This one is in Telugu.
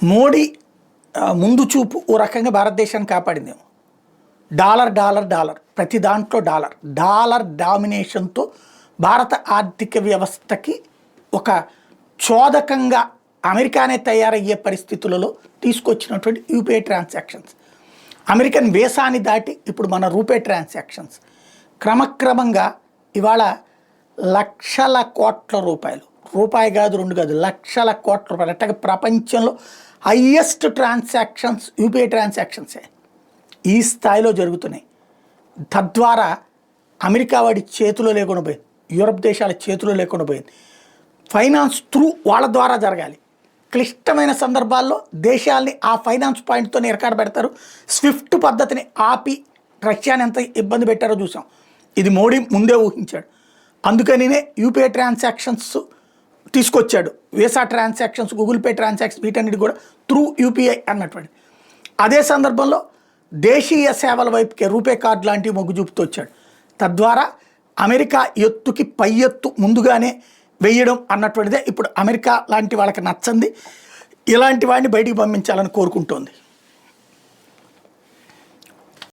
మోడీ ముందు చూపు ఓ రకంగా భారతదేశాన్ని కాపాడిందేమో. డాలర్ డాలర్ డాలర్ ప్రతి దాంట్లో డాలర్ డాలర్ డామినేషన్తో భారత ఆర్థిక వ్యవస్థకి ఒక చోదకంగా అమెరికానే తయారయ్యే పరిస్థితులలో తీసుకొచ్చినటువంటి యూపీఐ ట్రాన్సాక్షన్స్, అమెరికన్ వేసాని దాటి ఇప్పుడు మన రూపే ట్రాన్సాక్షన్స్ క్రమక్రమంగా ఇవాళ లక్షల కోట్ల రూపాయలు, రూపాయి కాదు రెండు కాదు లక్షల కోట్ల రూపాయలు, అట్లాగే ప్రపంచంలో హయ్యెస్ట్ ట్రాన్సాక్షన్స్ యూపీఐ ట్రాన్సాక్షన్సే ఈ స్థాయిలో జరుగుతున్నాయి. తద్వారా అమెరికా వాడి చేతిలో లేకుండా పోయింది, యూరప్ దేశాల చేతిలో లేకుండా పోయింది. ఫైనాన్స్ త్రూ వాళ్ళ ద్వారా జరగాలి. క్లిష్టమైన సందర్భాల్లో దేశాల్ని ఆ ఫైనాన్స్ పాయింట్తో ఎరకాడ పెడతారు. స్విఫ్ట్ పద్ధతిని ఆపి రష్యాని ఎంత ఇబ్బంది పెట్టారో చూసాం. ఇది మోడీ ముందే ఊహించాడు. అందుకనినే యూపీఐ ట్రాన్సాక్షన్స్ తీసుకొచ్చాడు. Visa transactions, Google pay transactions వీటన్నిటి కూడా త్రూ యూపీఐ అన్నటువంటి. అదే సందర్భంలో దేశీయ సేవల వైపుకే రూపే కార్డు లాంటివి మొగ్గు చూపుతూ వచ్చాడు. తద్వారా అమెరికా ఎత్తుకి పై ఎత్తు ముందుగానే వేయడం అన్నటువంటిదే ఇప్పుడు అమెరికా లాంటి వాళ్ళకి నచ్చంది. ఇలాంటి వాడిని బయటికి పంపించాలని కోరుకుంటోంది.